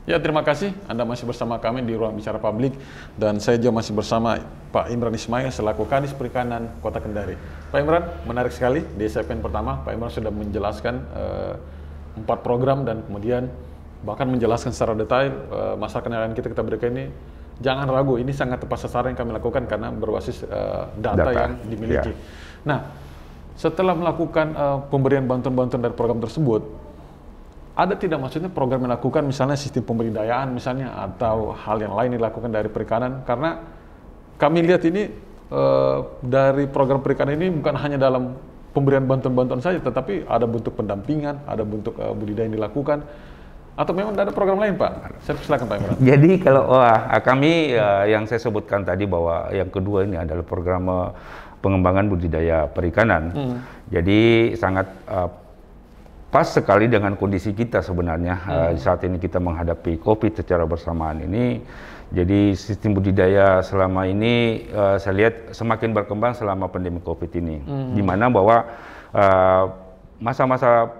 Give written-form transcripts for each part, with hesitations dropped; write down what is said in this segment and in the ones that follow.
Ya, terima kasih Anda masih bersama kami di Ruang Bicara Publik dan saya juga masih bersama Pak Imran Ismail selaku Kadis Perikanan Kota Kendari. Pak Imran, menarik sekali di segmen pertama Pak Imran sudah menjelaskan 4 program dan kemudian bahkan menjelaskan secara detail masyarakat nelayan kita berikan ini. Jangan ragu, ini sangat tepat sasaran yang kami lakukan karena berbasis data yang dimiliki. Ya. Nah, setelah melakukan pemberian bantuan-bantuan dari program tersebut, ada tidak maksudnya program yang dilakukan misalnya sistem pemberdayaan misalnya atau hal yang lain dilakukan dari perikanan? Karena kami lihat ini dari program perikanan ini bukan hanya dalam pemberian bantuan-bantuan saja, tetapi ada bentuk pendampingan, ada bentuk budidaya yang dilakukan. Atau memang ada program lain, Pak? Saya silakan, Pak Imran. Jadi kalau kami yang saya sebutkan tadi bahwa yang kedua ini adalah program pengembangan budidaya perikanan. Jadi sangat pas sekali dengan kondisi kita sebenarnya. Saat ini kita menghadapi COVID secara bersamaan ini. Jadi sistem budidaya selama ini saya lihat semakin berkembang selama pandemi COVID ini. Di mana bahwa masa-masa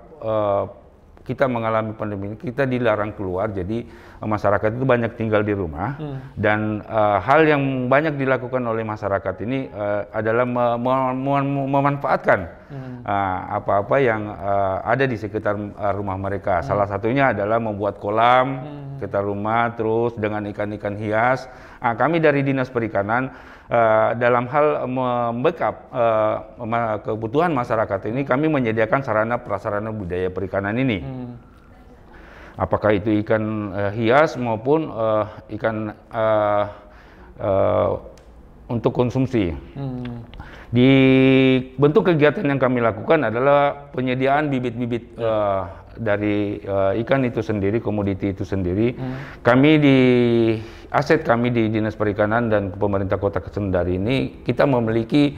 kita mengalami pandemi ini, kita dilarang keluar, jadi masyarakat itu banyak tinggal di rumah. Dan hal yang banyak dilakukan oleh masyarakat ini adalah memanfaatkan apa-apa yang ada di sekitar rumah mereka. Salah satunya adalah membuat kolam sekitar rumah, terus dengan ikan-ikan hias. Kami dari Dinas Perikanan dalam hal membackup kebutuhan masyarakat ini, kami menyediakan sarana prasarana budaya perikanan ini. Apakah itu ikan hias maupun ikan untuk konsumsi. Di bentuk kegiatan yang kami lakukan adalah penyediaan bibit-bibit dari ikan itu sendiri, komoditi itu sendiri. Kami di aset kami di Dinas Perikanan dan pemerintah Kota Kendari ini, kita memiliki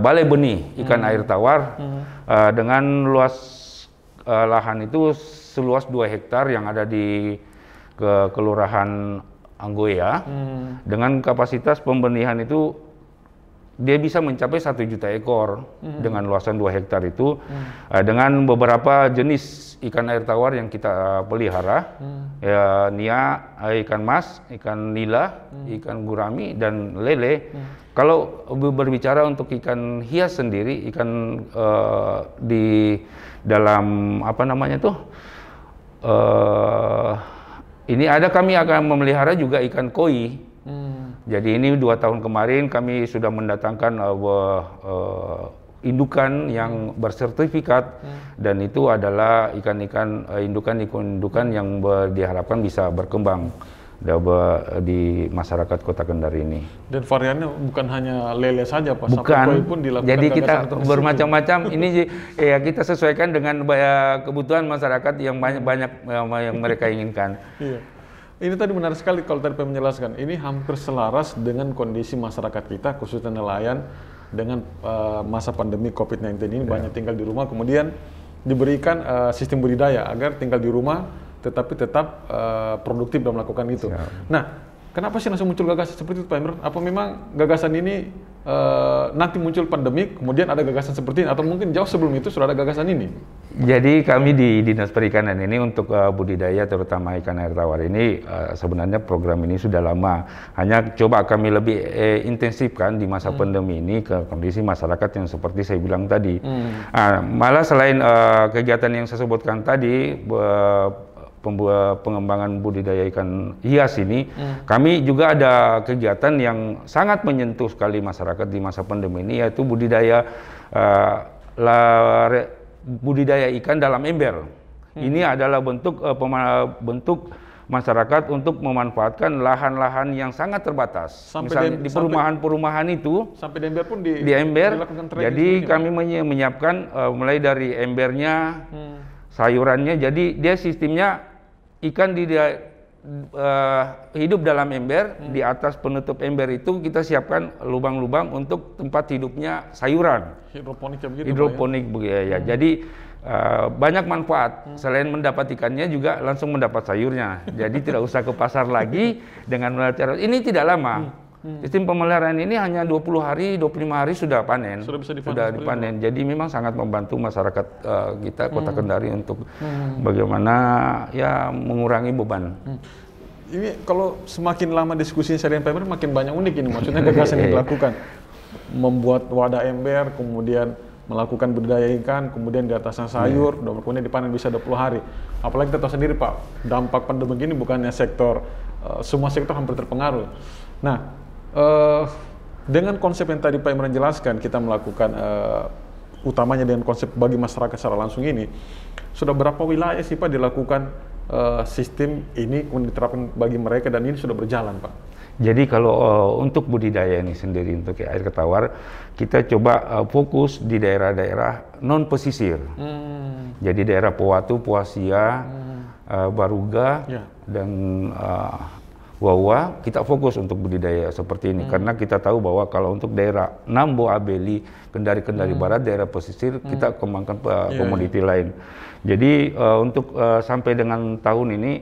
balai benih ikan air tawar dengan luas lahan itu seluas 2 hektar yang ada di Kelurahan Anggoya. Dengan kapasitas pembenihan itu dia bisa mencapai 1 juta ekor dengan luasan 2 hektar itu, dengan beberapa jenis ikan air tawar yang kita pelihara, nia, ikan mas, ikan nila, ikan gurami, dan lele. Kalau berbicara untuk ikan hias sendiri, ikan di dalam apa namanya tuh, ini ada, kami akan memelihara juga ikan koi. Jadi ini 2 tahun kemarin kami sudah mendatangkan indukan yang bersertifikat, dan itu adalah ikan-ikan indukan yang diharapkan bisa berkembang di masyarakat Kota Kendari ini. Dan variannya bukan hanya lele saja, Pak. Bukan. Sampai koi pun dilakukan. Jadi kita bermacam-macam. Ini ya kita sesuaikan dengan kebutuhan masyarakat yang banyak yang mereka inginkan. Iya. Ini tadi menarik sekali kalau tadi Pak menjelaskan. Ini hampir selaras dengan kondisi masyarakat kita, khususnya nelayan, dengan masa pandemi COVID-19 ini. Banyak tinggal di rumah, kemudian diberikan sistem budidaya agar tinggal di rumah tetapi tetap produktif dalam melakukan itu. Nah, kenapa sih langsung muncul gagasan seperti itu, Pak Imran? Apa memang gagasan ini nanti muncul pandemi, kemudian ada gagasan seperti ini, atau mungkin jauh sebelum itu sudah ada gagasan ini? Jadi kami di Dinas Perikanan ini untuk budidaya terutama ikan air tawar ini sebenarnya program ini sudah lama. Hanya coba kami lebih intensifkan di masa pandemi ini ke kondisi masyarakat yang seperti saya bilang tadi. Malah selain kegiatan yang saya sebutkan tadi, pengembangan budidaya ikan hias ini, kami juga ada kegiatan yang sangat menyentuh sekali masyarakat di masa pandemi ini, yaitu budidaya budidaya ikan dalam ember. Ini adalah bentuk masyarakat untuk memanfaatkan lahan-lahan yang sangat terbatas. Misalnya di perumahan-perumahan itu, sampai di ember pun di ember. Jadi kami menyiapkan mulai dari embernya, sayurannya. Jadi dia sistemnya ikan hidup dalam ember. Di atas penutup ember itu kita siapkan lubang-lubang untuk tempat hidupnya sayuran. Hidroponik ya begitu. Hidroponik ya. Jadi banyak manfaat. Selain mendapat ikannya juga langsung mendapat sayurnya. Jadi tidak usah ke pasar lagi dengan cara ini, tidak lama. Sistem pemeliharaan ini hanya 20 hari, 25 hari sudah panen. Sudah bisa dipanen. Sudah dipanen. Jadi memang sangat membantu masyarakat kita Kota Kendari untuk bagaimana ya mengurangi beban. Ini kalau semakin lama diskusi saya dengan Pak Imran makin banyak unik ini. Maksudnya gagasan yang dilakukan. Membuat wadah ember, kemudian melakukan budidaya ikan, kemudian di atasnya sayur, kemudian dipanen bisa 20 hari. Apalagi kita tahu sendiri Pak, dampak pandemi ini bukannya sektor, semua sektor hampir terpengaruh. Nah, dengan konsep yang tadi Pak Imran jelaskan, kita melakukan utamanya dengan konsep bagi masyarakat secara langsung ini, sudah berapa wilayah sih Pak dilakukan sistem ini kemudian diterapkan bagi mereka dan ini sudah berjalan Pak? Jadi kalau untuk budidaya ini sendiri untuk air ketawar, kita coba fokus di daerah-daerah non pesisir. Jadi daerah Powatu, Poasia, Baruga, dan Wawa, kita fokus untuk budidaya seperti ini. Karena kita tahu bahwa kalau untuk daerah Nambo, Abeli, Kendari Barat, daerah pesisir, kita kembangkan komoditi lain. Jadi untuk sampai dengan tahun ini,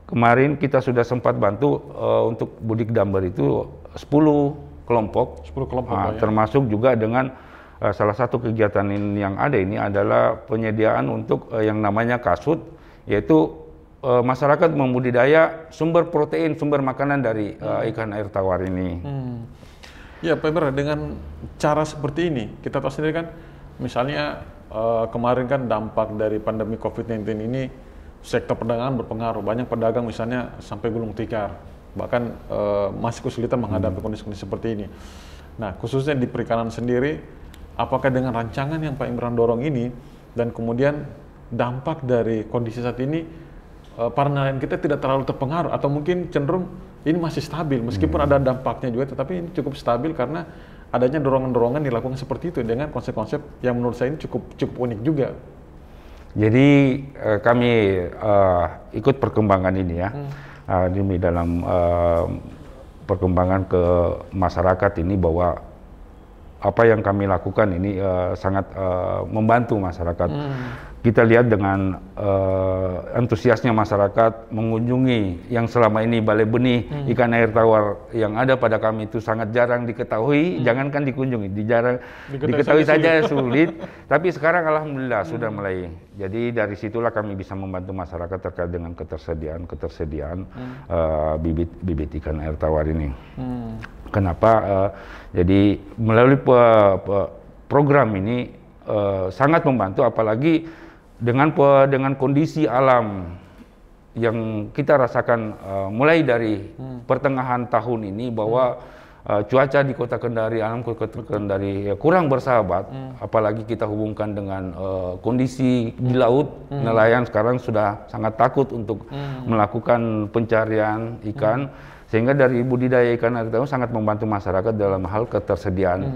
kemarin kita sudah sempat bantu untuk Budik Damber itu 10 kelompok, termasuk juga dengan salah satu kegiatan yang ada ini adalah penyediaan untuk yang namanya kasut, yaitu masyarakat membudidaya sumber protein, sumber makanan dari ikan air tawar ini. Ya Pak Imran, dengan cara seperti ini, kita tahu sendiri kan, misalnya kemarin kan dampak dari pandemi COVID-19 ini, sektor perdagangan berpengaruh. Banyak pedagang misalnya sampai gulung tikar, bahkan masih kesulitan menghadapi kondisi-kondisi seperti ini. Nah, khususnya di perikanan sendiri, apakah dengan rancangan yang Pak Imran dorong ini dan kemudian dampak dari kondisi saat ini, para nelayan kita tidak terlalu terpengaruh atau mungkin cenderung ini masih stabil meskipun ada dampaknya juga, tetapi ini cukup stabil karena adanya dorongan-dorongan dilakukan seperti itu dengan konsep-konsep yang menurut saya ini cukup unik juga. Jadi kami ikut perkembangan ini ya, di dalam perkembangan ke masyarakat ini bahwa apa yang kami lakukan ini sangat membantu masyarakat. Kita lihat dengan antusiasnya masyarakat mengunjungi yang selama ini balai benih ikan air tawar yang ada pada kami itu sangat jarang diketahui, jangankan dikunjungi, diketahui saja sulit. Tapi sekarang alhamdulillah sudah mulai. Jadi dari situlah kami bisa membantu masyarakat terkait dengan ketersediaan bibit ikan air tawar ini. Kenapa? Jadi melalui program ini sangat membantu, apalagi dengan kondisi alam yang kita rasakan mulai dari pertengahan tahun ini bahwa cuaca di Kota Kendari, alam Kota Kendari kurang bersahabat, apalagi kita hubungkan dengan kondisi di laut, nelayan sekarang sudah sangat takut untuk melakukan pencarian ikan, sehingga dari budidaya ikan air tawar sangat membantu masyarakat dalam hal ketersediaan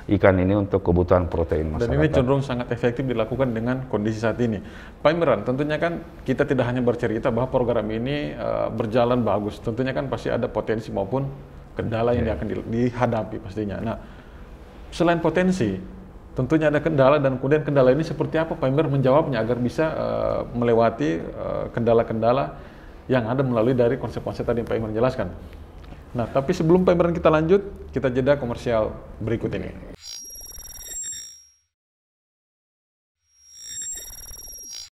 ikan ini untuk kebutuhan protein masyarakat. Dan ini cenderung sangat efektif dilakukan dengan kondisi saat ini. Pak Imran, tentunya kan kita tidak hanya bercerita bahwa program ini berjalan bagus, tentunya kan pasti ada potensi maupun kendala yang akan dihadapi pastinya. Nah, selain potensi, tentunya ada kendala dan kemudian kendala ini seperti apa Pak Imran menjawabnya agar bisa melewati kendala-kendala yang ada melalui dari konsep-konsep tadi yang Pak Imran jelaskan. Nah, tapi sebelum Pak Imran kita lanjut, kita jeda komersial berikut ini.